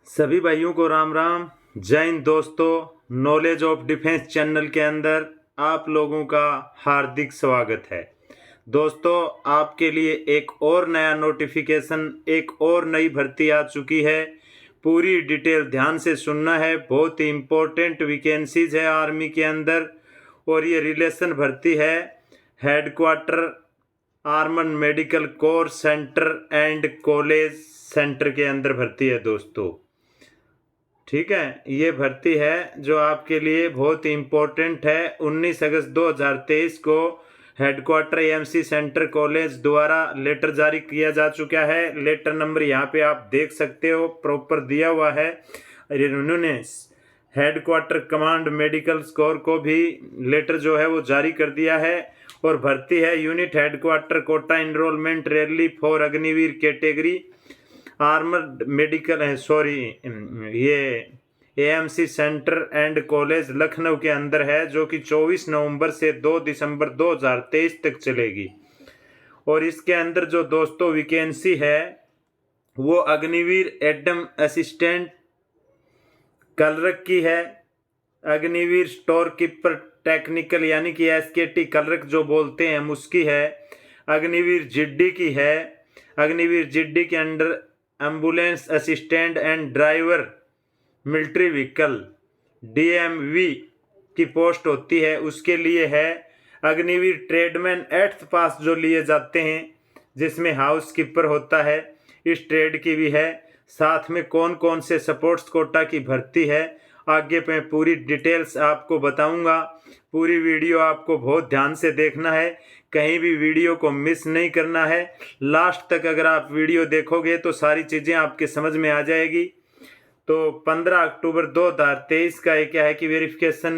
सभी भाइयों को राम राम। जय हिंद दोस्तों। नॉलेज ऑफ डिफेंस चैनल के अंदर आप लोगों का हार्दिक स्वागत है। दोस्तों, आपके लिए एक और नया नोटिफिकेशन, एक और नई भर्ती आ चुकी है। पूरी डिटेल ध्यान से सुनना है। बहुत ही इम्पोर्टेंट वैकेंसीज है आर्मी के अंदर और ये रिलेशन भर्ती है headquarter armed medical corps centre and college centre के अंदर भर्ती है दोस्तों। ठीक है, ये भर्ती है जो आपके लिए बहुत ही इम्पोर्टेंट है। 19 अगस्त 2023 को हेडक्वार्टर एएमसी सेंटर कॉलेज द्वारा लेटर जारी किया जा चुका है। लेटर नंबर यहाँ पे आप देख सकते हो, प्रॉपर दिया हुआ है। उन्होंने हेडक्वार्टर कमांड मेडिकल स्कोर को भी लेटर जो है वो जारी कर दिया है और भर्ती है unit headquarter Kota enrolment rally for Agniveer category armoured medical है, ये AMC centre and college Lucknow के अंदर है, जो कि 24 नवंबर से 2 दिसंबर 2023 तक चलेगी। और इसके अंदर जो दोस्तों वैकेंसी है वो अग्निवीर एडम असिस्टेंट क्लर्क की है, अग्निवीर स्टोर कीपर टेक्निकल यानी कि एसकेटी क्लर्क जो बोलते हैं हम उसकी है, अग्निवीर जिड्डी की है, अग्निवीर जिड्डी के under ambulance assistant and driver military vehicle DMV की पोस्ट होती है, उसके लिए है। अग्निवीर ट्रेडमैन 8th पास जो लिए जाते हैं जिसमें हाउस कीपर होता है, इस ट्रेड की भी है। साथ में कौन कौन से सपोर्ट्स कोटा की भर्ती है आगे मैं पूरी डिटेल्स आपको बताऊंगा। पूरी वीडियो आपको बहुत ध्यान से देखना है, कहीं भी वीडियो को मिस नहीं करना है। लास्ट तक अगर आप वीडियो देखोगे तो सारी चीज़ें आपके समझ में आ जाएगी। तो 15 अक्टूबर 2023 का क्या है कि वेरिफिकेशन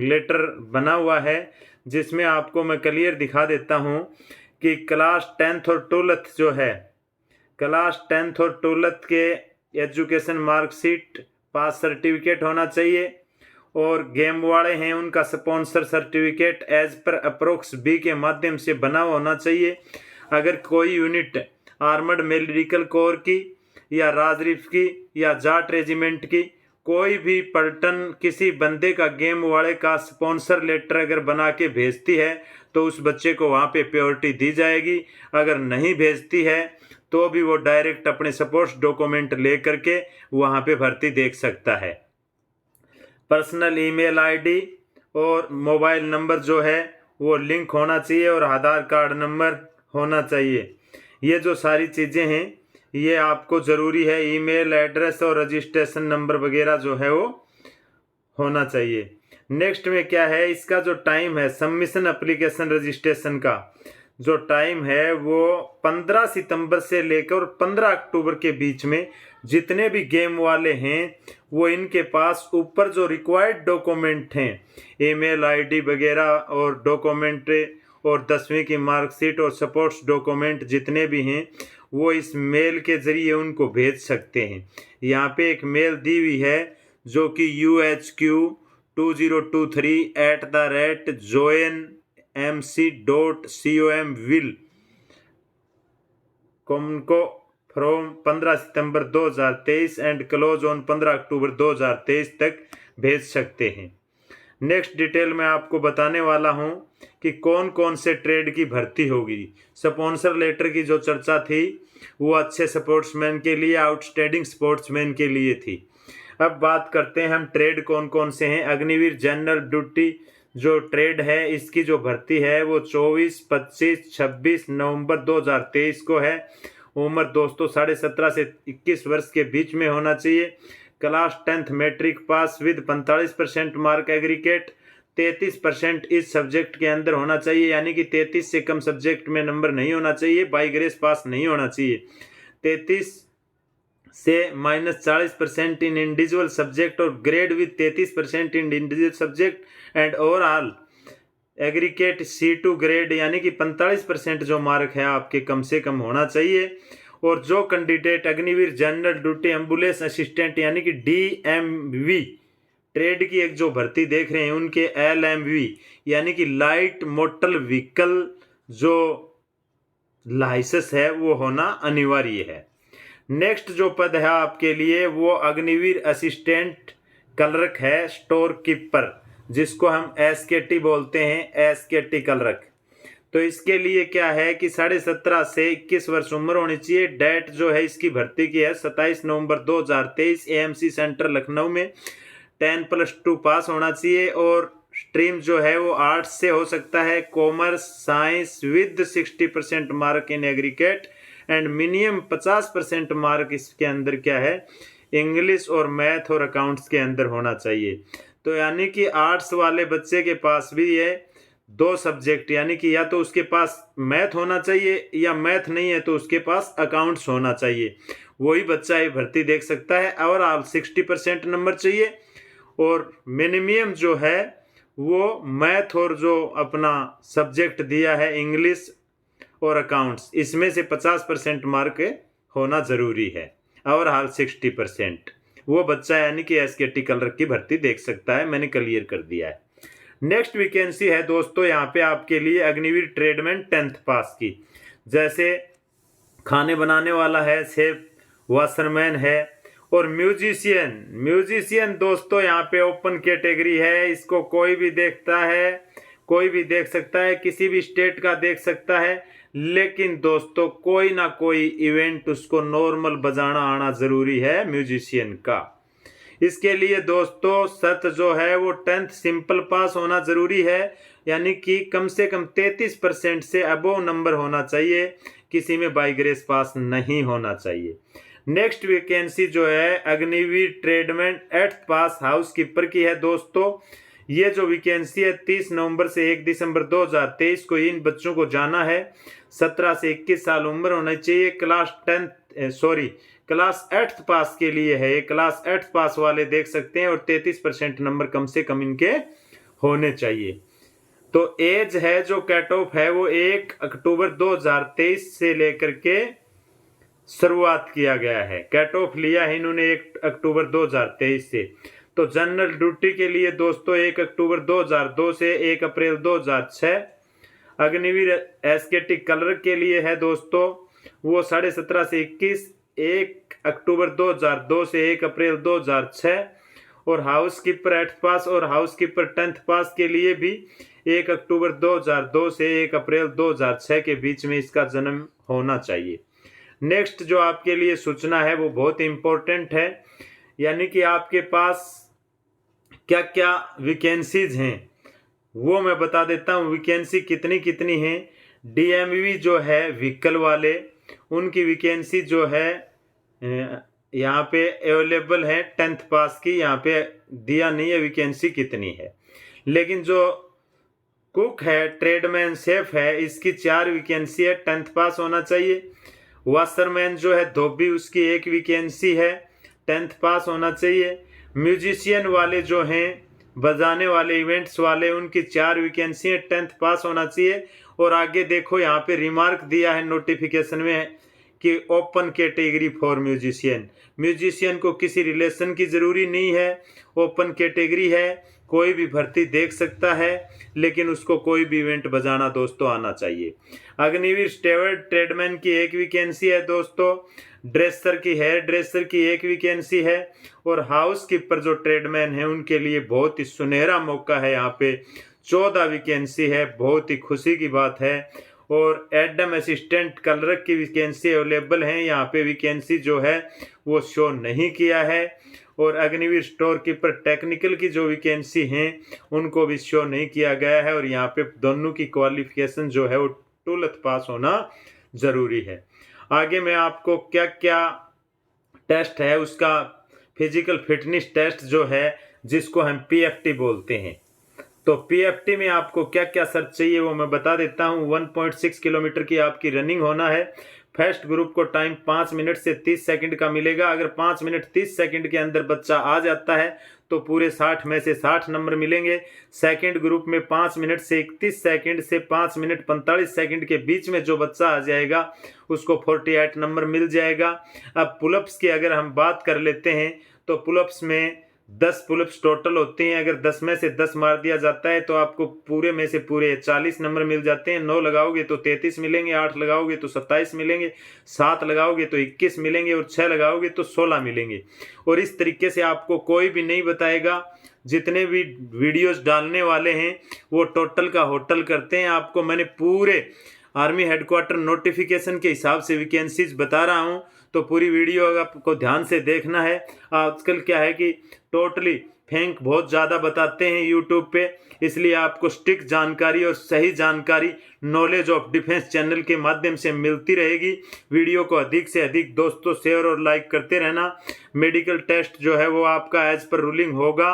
लेटर बना हुआ है, जिसमें आपको मैं क्लियर दिखा देता हूँ कि क्लास 10th और 12th जो है, क्लास 10th और 12th के एजुकेशन मार्कशीट पास सर्टिफिकेट होना चाहिए और गेम वाले हैं उनका स्पॉन्सर सर्टिफिकेट एज पर अप्रोक्स बी के माध्यम से बना होना चाहिए। अगर कोई यूनिट आर्मर्ड मेडिकल कोर की या राजरीफ की या जाट रेजिमेंट की कोई भी पलटन किसी बंदे का गेम वाले का स्पॉन्सर लेटर अगर बना के भेजती है तो उस बच्चे को वहाँ पे प्रायोरिटी दी जाएगी। अगर नहीं भेजती है तो भी वो डायरेक्ट अपने सपोर्ट्स डॉक्यूमेंट ले करके वहाँ पे भर्ती देख सकता है। पर्सनल ईमेल आईडी और मोबाइल नंबर जो है वो लिंक होना चाहिए और आधार कार्ड नंबर होना चाहिए। ये जो सारी चीज़ें हैं ये आपको ज़रूरी है। ईमेल एड्रेस और रजिस्ट्रेशन नंबर वगैरह जो है वो होना चाहिए। नेक्स्ट में क्या है, इसका जो टाइम है सबमिशन एप्लीकेशन रजिस्ट्रेशन का जो टाइम है वो 15 सितंबर से लेकर 15 अक्टूबर के बीच में जितने भी गेम वाले हैं वो इनके पास ऊपर जो रिक्वायर्ड डॉक्यूमेंट हैं ईमेल आईडी वगैरह और डॉक्यूमेंट और 10वीं की मार्कशीट और सपोर्ट्स डॉक्यूमेंट जितने भी हैं वो इस मेल के ज़रिए उनको भेज सकते हैं। यहाँ पे एक मेल दी हुई है जो कि UHQ2023@joinmc.com विल को from 15 September 2023 and close on 15 अक्टूबर 2023 तक भेज सकते हैं। नेक्स्ट डिटेल में आपको बताने वाला हूं कि कौन कौन से ट्रेड की भर्ती होगी। स्पॉन्सर लेटर की जो चर्चा थी वो अच्छे स्पोर्ट्समैन के लिए, आउटस्टैंडिंग स्पोर्ट्समैन के लिए थी। अब बात करते हैं हम ट्रेड कौन कौन से हैं। अग्निवीर जनरल ड्यूटी जो ट्रेड है इसकी जो भर्ती है वो 24, 25, 26 नवंबर 2023 को है। उम्र दोस्तों 17.5 से 21 वर्ष के बीच में होना चाहिए। Class 10th matric pass with 45% mark aggregate, 33% इस सब्जेक्ट के अंदर होना चाहिए, यानी कि 33 से कम सब्जेक्ट में नंबर नहीं होना चाहिए, बाई ग्रेस पास नहीं होना चाहिए। 33 से -40% इन इंडिविजुअल सब्जेक्ट और grade with 33% in individual subject and overall aggregate C2 grade, यानी कि 45% जो मार्क है आपके कम से कम होना चाहिए। और जो candidate Agniveer general duty ambulance assistant यानी कि DMV ट्रेड की एक जो भर्ती देख रहे हैं उनके LMV यानी कि लाइट मोटर व्हीकल जो लाइसेंस है वो होना अनिवार्य है। नेक्स्ट जो पद है आपके लिए वो अग्निवीर असिस्टेंट क्लर्क है, स्टोर कीपर, जिसको हम SKT बोलते हैं, SKT क्लर्क। तो इसके लिए क्या है कि 17.5 से 21 वर्ष उम्र होनी चाहिए। डेट जो है इसकी भर्ती की है 27 नवंबर 2023, AMC सेंटर लखनऊ में। 10+2 पास होना चाहिए और स्ट्रीम जो है वो आर्ट्स से हो सकता है, commerce, science with 60% mark in aggregate and minimum 50% mark इसके अंदर क्या है, इंग्लिश और मैथ और अकाउंट्स के अंदर होना चाहिए। तो यानी कि आर्ट्स वाले बच्चे के पास भी ये 2 सब्जेक्ट, यानी कि या तो उसके पास मैथ होना चाहिए या मैथ नहीं है तो उसके पास अकाउंट्स होना चाहिए, वही बच्चा ये भर्ती देख सकता है। और आप 60% नंबर चाहिए और मिनिमम जो है वो मैथ और जो अपना सब्जेक्ट दिया है इंग्लिश और अकाउंट्स, इसमें से 50% मार्क होना ज़रूरी है और हाल 60%, वो बच्चा यानी कि SKT क्लर्क की भर्ती देख सकता है। मैंने क्लियर कर दिया है। नेक्स्ट वैकेंसी है दोस्तों यहाँ पे आपके लिए अग्निवीर ट्रेडमैन 10th पास की, जैसे खाने बनाने वाला है, शेफ, वाशरमैन है और म्यूजिशियन दोस्तों यहाँ पे ओपन कैटेगरी है। इसको कोई भी देखता है, कोई भी देख सकता है, किसी भी स्टेट का देख सकता है, लेकिन दोस्तों कोई ना कोई इवेंट उसको नॉर्मल बजाना आना जरूरी है म्यूजिशियन का। इसके लिए दोस्तों शर्त जो है वो 10th सिंपल पास होना जरूरी है, यानी कि कम से कम 33% से अबोव नंबर होना चाहिए, किसी में बाई ग्रेस पास नहीं होना चाहिए। नेक्स्ट वैकेंसी जो है अग्निवीर ट्रेडमैन 8th पास हाउस कीपर की है दोस्तों। ये जो वैकेंसी है 30 नवंबर से 1 दिसंबर 2023 को इन बच्चों को जाना है। 17 से 21 साल उम्र होना चाहिए। क्लास 8th पास के लिए है, ये क्लास 8th पास वाले देख सकते हैं और 33% नंबर कम से कम इनके होने चाहिए। तो एज है जो कट ऑफ है वो 1 अक्टूबर 2023 से लेकर के शुरुआत किया गया है। कट ऑफ लिया है इन्होंने 1 अक्टूबर 2023 से। तो जनरल ड्यूटी के लिए दोस्तों 1 अक्टूबर 2002 से 1 अप्रैल 2006। अग्निवीर SKT क्लर्क के लिए है दोस्तों वो 17.5 से 21, 1 अक्टूबर 2002 से 1 अप्रैल 2006। और हाउस कीपर 8th पास और हाउस कीपर 10th पास के लिए भी 1 अक्टूबर 2002 से 1 अप्रैल 2006 के बीच में इसका जन्म होना चाहिए। नेक्स्ट जो आपके लिए सूचना है वो बहुत इंपॉर्टेंट है, यानी कि आपके पास क्या क्या वैकेंसीज हैं वो मैं बता देता हूँ। वैकेंसी कितनी कितनी हैं। DMV जो है व्हीकल वाले, उनकी वैकेंसी जो है यहाँ पे अवेलेबल है 10th पास की, यहाँ पे दिया नहीं है वैकेंसी कितनी है। लेकिन जो कुक है, ट्रेडमैन, शेफ है, इसकी 4 वैकेंसी है, 10th पास होना चाहिए। वाशरमैन जो है धोबी, उसकी 1 वैकेंसी है, 10th पास होना चाहिए। म्यूजिशियन वाले जो हैं बजाने वाले, इवेंट्स वाले, उनकी 4 वैकेंसी है, 10th पास होना चाहिए। और आगे देखो यहाँ पे रिमार्क दिया है नोटिफिकेशन में कि ओपन कैटेगरी फॉर म्यूजिशियन को किसी रिलेशन की ज़रूरी नहीं है, ओपन कैटेगरी है, कोई भी भर्ती देख सकता है, लेकिन उसको कोई भी इवेंट बजाना दोस्तों आना चाहिए। अग्निवीर स्टेवर्ड ट्रेडमैन की 1 वैकेंसी है दोस्तों। ड्रेसर की, हेयर ड्रेसर की 1 वैकेंसी है। और हाउस कीपर जो ट्रेडमैन है उनके लिए बहुत ही सुनहरा मौका है, यहाँ पे 14 वैकेंसी है, बहुत ही खुशी की बात है। और एडम असिस्टेंट क्लर्क की वैकेंसी अवेलेबल है, यहाँ पे वैकेंसी जो है वो शो नहीं किया है। और अग्निवीर स्टोर कीपर टेक्निकल की जो वैकेंसी हैं उनको भी शो नहीं किया गया है। और यहाँ पे दोनों की क्वालिफिकेशन जो है वो 12th पास होना ज़रूरी है। आगे मैं आपको क्या क्या टेस्ट है उसका फिजिकल फिटनेस टेस्ट जो है जिसको हम PFT बोलते हैं, तो PFT में आपको क्या क्या शर्त चाहिए वो मैं बता देता हूँ। 1.6 किलोमीटर की आपकी रनिंग होना है। फर्स्ट ग्रुप को टाइम 5 मिनट से 30 सेकंड का मिलेगा। अगर 5 मिनट 30 सेकंड के अंदर बच्चा आ जाता है तो पूरे 60 में से 60 नंबर मिलेंगे। सेकंड ग्रुप में 5 मिनट से 31 सेकंड से 5 मिनट 45 सेकंड के बीच में जो बच्चा आ जाएगा उसको 48 नंबर मिल जाएगा। अब पुलअप्स की अगर हम बात कर लेते हैं तो पुलअप्स में 10 पुलअप्स टोटल होते हैं। अगर 10 में से 10 मार दिया जाता है तो आपको पूरे में से पूरे 40 नंबर मिल जाते हैं। 9 लगाओगे तो 33 मिलेंगे, 8 लगाओगे तो 27 मिलेंगे, 7 लगाओगे तो 21 मिलेंगे और 6 लगाओगे तो 16 मिलेंगे। और इस तरीके से आपको कोई भी नहीं बताएगा। जितने भी वीडियोस डालने वाले हैं वो टोटल का होटल करते हैं। आपको मैंने पूरे आर्मी हेडक्वार्टर नोटिफिकेशन के हिसाब से वैकेंसीज बता रहा हूं, तो पूरी वीडियो आपको ध्यान से देखना है। आजकल क्या है कि टोटली फेंक बहुत ज़्यादा बताते हैं यूट्यूब पे, इसलिए आपको स्टिक जानकारी और सही जानकारी नॉलेज ऑफ डिफेंस चैनल के माध्यम से मिलती रहेगी। वीडियो को अधिक से अधिक दोस्तों शेयर और लाइक करते रहना। मेडिकल टेस्ट जो है वो आपका एज पर रूलिंग होगा,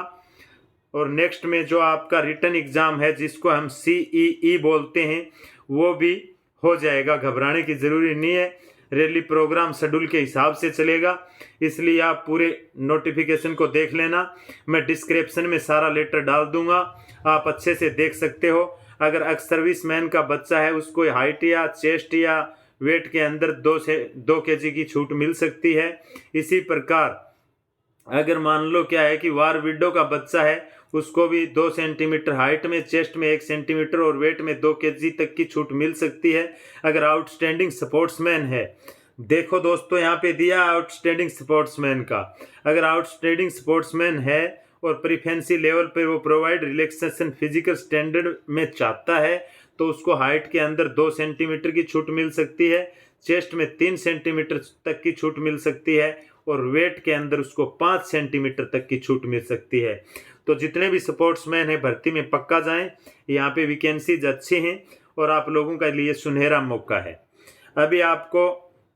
और नेक्स्ट में जो आपका रिटन एग्ज़ाम है जिसको हम CEE बोलते हैं वो भी हो जाएगा। घबराने की ज़रूरी नहीं है। रैली प्रोग्राम शेड्यूल के हिसाब से चलेगा, इसलिए आप पूरे नोटिफिकेशन को देख लेना। मैं डिस्क्रिप्शन में सारा लेटर डाल दूंगा, आप अच्छे से देख सकते हो। अगर एक्स सर्विसमैन का बच्चा है उसको हाइट या चेस्ट या वेट के अंदर 2 kg की छूट मिल सकती है। इसी प्रकार अगर मान लो क्या है कि वार विडो का बच्चा है उसको भी 2 सेंटीमीटर हाइट में, चेस्ट में 1 सेंटीमीटर और वेट में 2 kg तक की छूट मिल सकती है। अगर आउटस्टैंडिंग स्पोर्ट्समैन है, देखो दोस्तों यहाँ पे दिया आउटस्टैंडिंग स्पोर्ट्समैन का, अगर आउटस्टैंडिंग स्पोर्ट्समैन है और प्रिफेंसी लेवल पे वो प्रोवाइड रिलैक्सेशन फिजिकल स्टैंडर्ड में चाहता है तो उसको हाइट के अंदर 2 सेंटीमीटर की छूट मिल सकती है, चेस्ट में 3 सेंटीमीटर तक की छूट मिल सकती है और वेट के अंदर उसको 5 सेंटीमीटर तक की छूट मिल सकती है। तो जितने भी स्पोर्ट्समैन हैं भर्ती में पक्का जाएं, यहाँ पे वैकेंसीज अच्छी हैं और आप लोगों का लिए सुनहरा मौका है। अभी आपको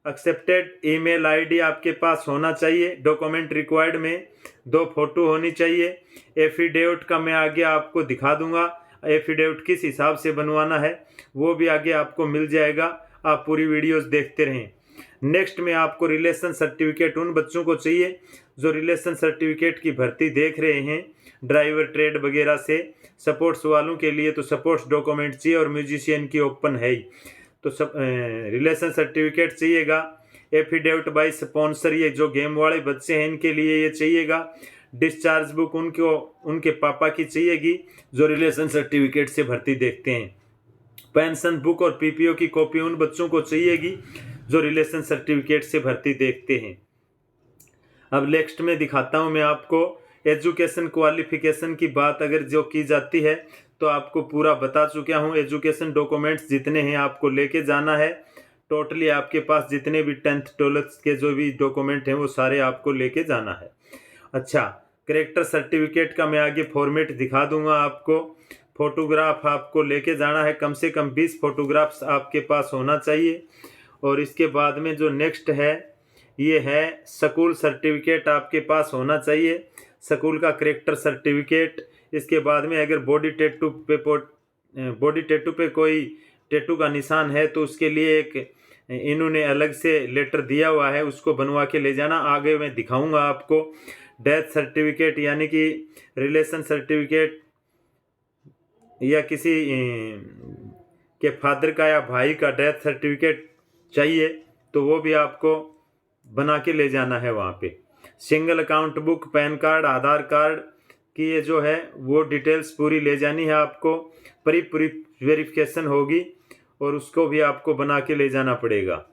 एक्सेप्टेड ईमेल आईडी आपके पास होना चाहिए। डॉक्यूमेंट रिक्वायर्ड में 2 फोटो होनी चाहिए। एफिडेविट का मैं आगे आपको दिखा दूंगा, एफिडेविट किस हिसाब से बनवाना है वो भी आगे आपको मिल जाएगा। आप पूरी वीडियोस देखते रहें। नेक्स्ट में आपको रिलेशन सर्टिफिकेट उन बच्चों को चाहिए जो रिलेशन सर्टिफिकेट की भर्ती देख रहे हैं ड्राइवर ट्रेड वगैरह से। सपोर्ट्स वालों के लिए तो सपोर्ट्स डॉक्यूमेंट चाहिए और म्यूजिशियन की ओपन है ही, तो सब रिलेशन सर्टिफिकेट चाहिएगा। एफिडेविट बाय स्पॉन्सर, ये जो गेम वाले बच्चे हैं इनके लिए ये चाहिएगा। डिस्चार्ज बुक उनके पापा की चाहिएगी जो रिलेशन सर्टिफिकेट से भर्ती देखते हैं। पेंशन बुक और PPO की कॉपी उन बच्चों को चाहिएगी जो रिलेशन सर्टिफिकेट से भर्ती देखते हैं। अब नेक्स्ट में दिखाता हूं मैं आपको एजुकेशन क्वालिफिकेशन की बात अगर जो की जाती है तो आपको पूरा बता चुका हूं। एजुकेशन डॉक्यूमेंट्स जितने हैं आपको लेके जाना है। टोटली आपके पास जितने भी 10th 12th के जो भी डॉक्यूमेंट हैं वो सारे आपको लेके जाना है। अच्छा, कैरेक्टर सर्टिफिकेट का मैं आगे फॉर्मेट दिखा दूंगा आपको। फोटोग्राफ आपको लेके जाना है, कम से कम 20 फोटोग्राफ्स आपके पास होना चाहिए। और इसके बाद में जो नेक्स्ट है ये है स्कूल सर्टिफिकेट आपके पास होना चाहिए, स्कूल का कैरेक्टर सर्टिफिकेट। इसके बाद में अगर बॉडी टैटू पे कोई टैटू का निशान है तो उसके लिए एक इन्होंने अलग से लेटर दिया हुआ है, उसको बनवा के ले जाना। आगे मैं दिखाऊंगा आपको। डेथ सर्टिफिकेट यानी कि रिलेशन सर्टिफिकेट या किसी के फादर का या भाई का डेथ सर्टिफिकेट चाहिए तो वो भी आपको बना के ले जाना है वहाँ पे। Single account book, PAN card, Aadhaar card की ये जो है वो डिटेल्स पूरी ले जानी है आपको। पूरी वेरिफिकेशन होगी और उसको भी आपको बना के ले जाना पड़ेगा।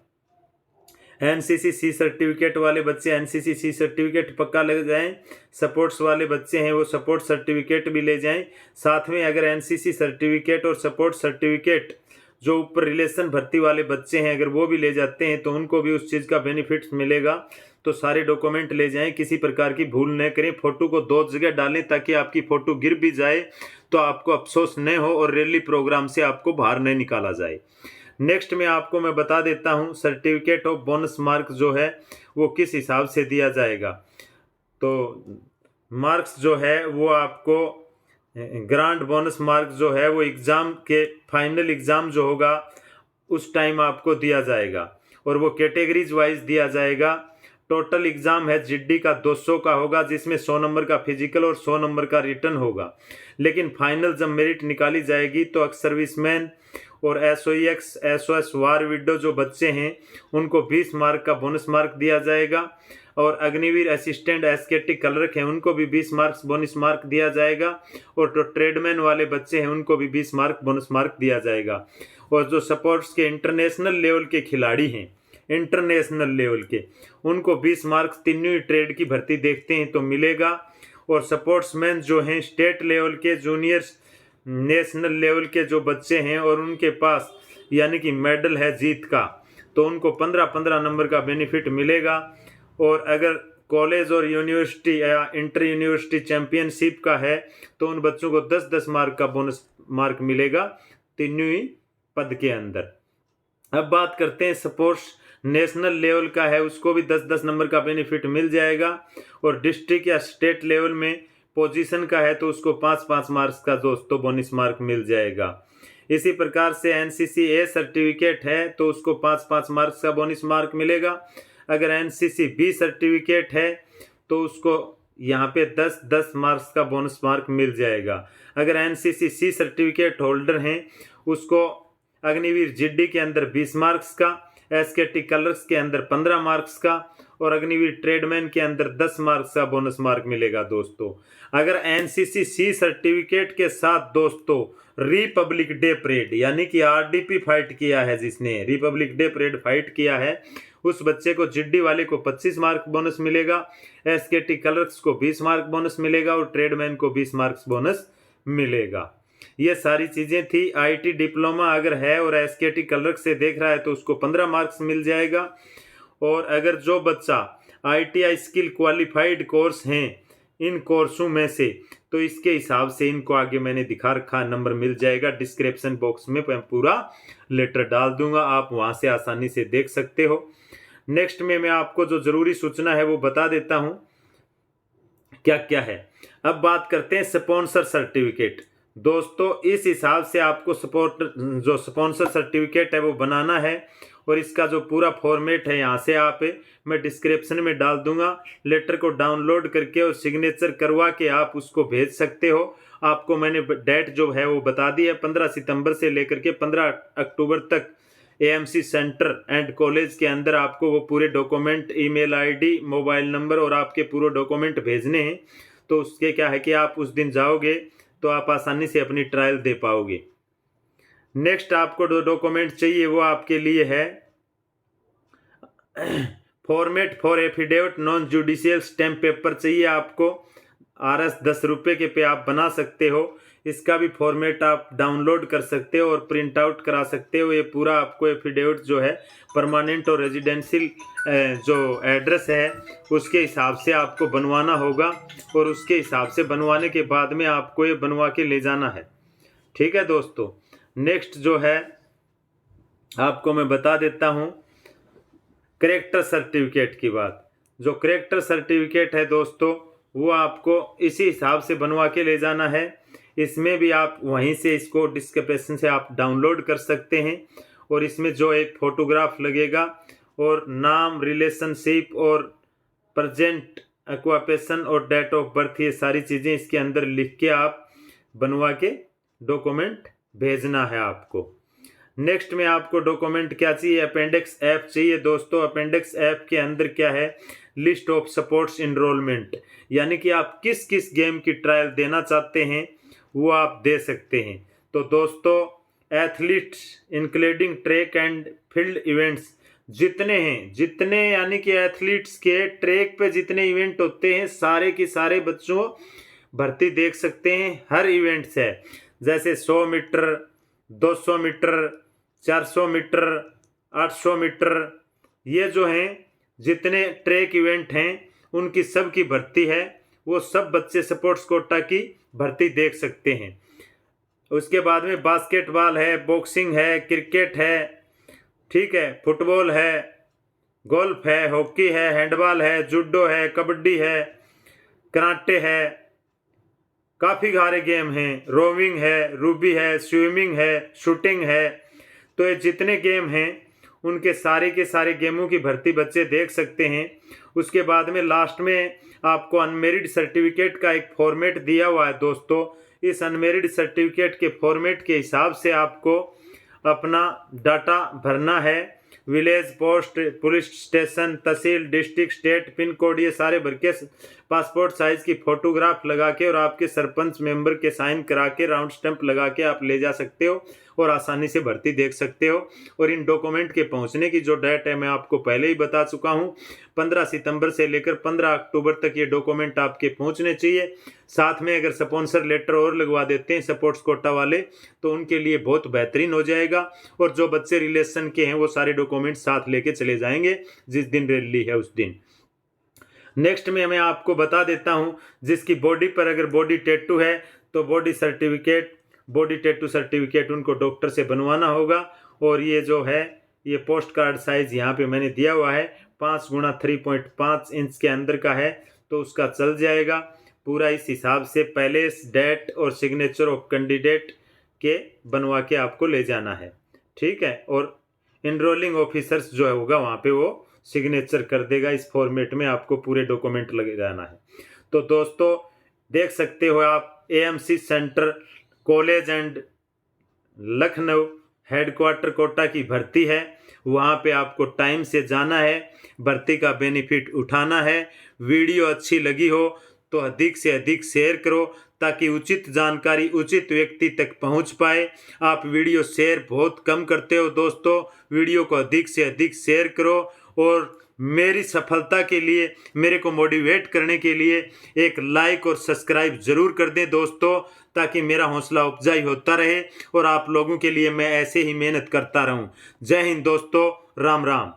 NCC C सर्टिफिकेट वाले बच्चे NCC C सर्टिफिकेट पक्का ले जाएं। सपोर्ट्स वाले बच्चे हैं वो सपोर्ट सर्टिफिकेट भी ले जाएं। साथ में अगर NCC सर्टिफिकेट और सपोर्ट सर्टिफिकेट जो ऊपर रिलेशन भर्ती वाले बच्चे हैं अगर वो भी ले जाते हैं तो उनको भी उस चीज़ का बेनिफिट मिलेगा। तो सारे डॉक्यूमेंट ले जाएं, किसी प्रकार की भूल न करें। फ़ोटो को 2 जगह डालें ताकि आपकी फ़ोटो गिर भी जाए तो आपको अफसोस न हो और रैली प्रोग्राम से आपको बाहर नहीं निकाला जाए। नेक्स्ट में आपको मैं बता देता हूं सर्टिफिकेट ऑफ बोनस मार्क जो है वो किस हिसाब से दिया जाएगा। तो मार्क्स जो है वो आपको ग्रांट बोनस मार्क जो है वो एग्ज़ाम के फाइनल एग्ज़ाम जो होगा उस टाइम आपको दिया जाएगा और वो कैटेगरीज वाइज दिया जाएगा। टोटल एग्ज़ाम है जीडी का 200 का होगा, जिसमें 100 नंबर का फिजिकल और 100 नंबर का रिटर्न होगा। लेकिन फाइनल जब मेरिट निकाली जाएगी तो एक्स सर्विसमैन और SOEX SOS वार विडो जो बच्चे हैं उनको 20 मार्क का बोनस मार्क दिया जाएगा, और अग्निवीर असिस्टेंट SKT क्लर्क हैं उनको भी 20 मार्क्स बोनस मार्क दिया जाएगा, और जो ट्रेडमैन वाले बच्चे हैं उनको भी 20 मार्क बोनस मार्क दिया जाएगा। और जो स्पोर्ट्स के इंटरनेशनल लेवल के खिलाड़ी हैं, इंटरनेशनल लेवल के, उनको 20 मार्क्स तीनों ट्रेड की भर्ती देखते हैं तो मिलेगा। और स्पोर्ट्समैन जो हैं स्टेट लेवल के, जूनियर्स नेशनल लेवल के जो बच्चे हैं और उनके पास यानी कि मेडल है जीत का, तो उनको 15-15 नंबर का बेनिफिट मिलेगा। और अगर कॉलेज और यूनिवर्सिटी या इंटर यूनिवर्सिटी चैंपियनशिप का है तो उन बच्चों को 10-10 मार्क का बोनस मार्क मिलेगा तीनों ही पद के अंदर। अब बात करते हैं स्पोर्ट्स नेशनल लेवल का है, उसको भी 10-10 नंबर का बेनिफिट मिल जाएगा। और डिस्ट्रिक्ट या स्टेट लेवल में पोजीशन का है तो उसको 5-5 मार्क्स का दोस्तों बोनस मार्क मिल जाएगा। इसी प्रकार से NCC A सर्टिफिकेट है तो उसको 5-5 मार्क्स का बोनस मार्क मिलेगा। अगर NCC B सर्टिफिकेट है तो उसको यहाँ पे 10-10 मार्क्स का बोनस मार्क मिल जाएगा। अगर NCC C सर्टिफिकेट होल्डर हैं उसको अग्निवीर जीडी के अंदर 20 मार्क्स का, SKT कलर्स के अंदर 15 मार्क्स का और अग्निवीर ट्रेडमैन के अंदर 10 मार्क्स का बोनस मार्क मिलेगा दोस्तों। अगर NCC C सर्टिफिकेट के साथ दोस्तों रिपब्लिक डे परेड यानी कि RDP फाइट किया है, जिसने रिपब्लिक डे परेड फाइट किया है उस बच्चे को, जीडी वाले को 25 मार्क बोनस मिलेगा, SKT कलर्स को 20 मार्क बोनस मिलेगा और ट्रेडमैन को 20 मार्क्स बोनस मिलेगा। ये सारी चीज़ें थी। IT डिप्लोमा अगर है और SKT क्लर्क से देख रहा है तो उसको 15 मार्क्स मिल जाएगा। और अगर जो बच्चा ITI स्किल क्वालिफाइड कोर्स हैं इन कोर्सों में से, तो इसके हिसाब से इनको आगे मैंने दिखा रखा नंबर मिल जाएगा। डिस्क्रिप्शन बॉक्स में मैं पूरा लेटर डाल दूंगा, आप वहाँ से आसानी से देख सकते हो। नेक्स्ट में मैं आपको जो ज़रूरी सूचना है वो बता देता हूँ क्या क्या है। अब बात करते हैं स्पॉन्सर सर्टिफिकेट। दोस्तों इस हिसाब से आपको जो स्पॉन्सर सर्टिफिकेट है वो बनाना है, और इसका जो पूरा फॉर्मेट है यहाँ से आप मैं डिस्क्रिप्शन में डाल दूंगा। लेटर को डाउनलोड करके और सिग्नेचर करवा के आप उसको भेज सकते हो। आपको मैंने डेट जो है वो बता दी है, 15 सितंबर से लेकर के 15 अक्टूबर तक AMC सेंटर एंड कॉलेज के अंदर आपको वो पूरे document, email ID, mobile number और आपके पूरे डॉक्यूमेंट भेजने हैं। तो उसके क्या है कि आप उस दिन जाओगे तो आप आसानी से अपनी ट्रायल दे पाओगे। नेक्स्ट आपको जो डॉक्यूमेंट चाहिए वो आपके लिए है format for affidavit non judicial stamp paper चाहिए आपको। RS 10 रुपये के पे आप बना सकते हो। इसका भी फॉर्मेट आप डाउनलोड कर सकते हो और प्रिंट आउट करा सकते हो। ये पूरा आपको एफिडेविट जो है परमानेंट और रेजिडेंशियल जो एड्रेस है उसके हिसाब से आपको बनवाना होगा, और उसके हिसाब से बनवाने के बाद में आपको ये बनवा के ले जाना है। ठीक है दोस्तों। नेक्स्ट जो है आपको मैं बता देता हूँ करेक्टर सर्टिफिकेट की बात। जो करेक्टर सर्टिफिकेट है दोस्तों वो आपको इसी हिसाब से बनवा के ले जाना है। इसमें भी आप वहीं से इसको डिस्क्रिप्शन से आप डाउनलोड कर सकते हैं, और इसमें जो एक फ़ोटोग्राफ लगेगा और नाम, रिलेशनशिप और प्रेजेंट ऑक्यूपेशन और डेट ऑफ बर्थ, ये सारी चीज़ें इसके अंदर लिख के आप बनवा के डॉक्यूमेंट भेजना है आपको। नेक्स्ट में आपको डॉक्यूमेंट क्या चाहिए, अपेंडिक्स F चाहिए दोस्तों। अपेंडिक्स F के अंदर क्या है, लिस्ट ऑफ स्पोर्ट्स इनरोलमेंट, यानी कि आप किस किस गेम की ट्रायल देना चाहते हैं वो आप दे सकते हैं। तो दोस्तों athletes including track and field events जितने हैं, जितने यानी कि एथलीट्स के ट्रैक पे जितने इवेंट होते हैं सारे के सारे बच्चों भर्ती देख सकते हैं। हर इवेंट्स है, जैसे 100 मीटर, 200 मीटर, 400 मीटर, 800 मीटर, ये जो हैं जितने ट्रैक इवेंट हैं उनकी सब की भर्ती है। वो सब बच्चे स्पोर्ट्स कोटा की भर्ती देख सकते हैं। उसके बाद में बास्केटबॉल है, बॉक्सिंग है, क्रिकेट है, ठीक है, फुटबॉल है, गोल्फ है, हॉकी है, हैंडबॉल है, जूडो है, कबड्डी है, कराटे है, काफ़ी सारे गेम हैं, रोविंग है, रूबी है, स्विमिंग है, शूटिंग है। तो ये जितने गेम हैं उनके सारे के सारे गेमों की भर्ती बच्चे देख सकते हैं। उसके बाद में लास्ट में आपको अनमेरिड सर्टिफिकेट का एक फॉर्मेट दिया हुआ है दोस्तों। इस अनमेरिड सर्टिफिकेट के फॉर्मेट के हिसाब से आपको अपना डाटा भरना है। विलेज, पोस्ट, पुलिस स्टेशन, तहसील, डिस्ट्रिक्ट, स्टेट, पिन कोड, ये सारे भर के पासपोर्ट साइज की फोटोग्राफ लगा के और आपके सरपंच मेंबर के साइन करा के राउंड स्टैंप लगा के आप ले जा सकते हो और आसानी से भर्ती देख सकते हो। और इन डॉक्यूमेंट के पहुंचने की जो डेट है मैं आपको पहले ही बता चुका हूं, 15 सितंबर से लेकर 15 अक्टूबर तक ये डॉक्यूमेंट आपके पहुंचने चाहिए। साथ में अगर स्पॉन्सर लेटर और लगवा देते हैं स्पोर्ट्स कोटा वाले तो उनके लिए बहुत बेहतरीन हो जाएगा। और जो बच्चे रिलेशन के हैं वो सारे डॉक्यूमेंट साथ लेके चले जाएंगे जिस दिन रैली है उस दिन। नेक्स्ट में मैं आपको बता देता हूं, जिसकी बॉडी पर अगर बॉडी टैटू है तो बॉडी टैटू सर्टिफिकेट उनको डॉक्टर से बनवाना होगा। और ये जो है ये पोस्ट कार्ड साइज यहाँ पे मैंने दिया हुआ है 5 × 3.5 इंच के अंदर का है, तो उसका चल जाएगा पूरा। इस हिसाब से पहले डेट और सिग्नेचर ऑफ कैंडिडेट के बनवा के आपको ले जाना है, ठीक है। और एनरोलिंग ऑफिसर्स जो होगा वहाँ पे वो सिग्नेचर कर देगा। इस फॉर्मेट में आपको पूरे डॉक्यूमेंट लगे रहना है। तो दोस्तों देख सकते हो आप AMC centre college and Lucknow headquarter Kota की भर्ती है। वहाँ पे आपको टाइम से जाना है, भर्ती का बेनिफिट उठाना है। वीडियो अच्छी लगी हो तो अधिक से अधिक शेयर करो ताकि उचित जानकारी उचित व्यक्ति तक पहुंच पाए। आप वीडियो शेयर बहुत कम करते हो दोस्तों, वीडियो को अधिक से अधिक शेयर करो। और मेरी सफलता के लिए, मेरे को मोटिवेट करने के लिए एक लाइक और सब्सक्राइब जरूर कर दें दोस्तों, ताकि मेरा हौसला अफजाई होता रहे और आप लोगों के लिए मैं ऐसे ही मेहनत करता रहूं। जय हिंद दोस्तों, राम राम।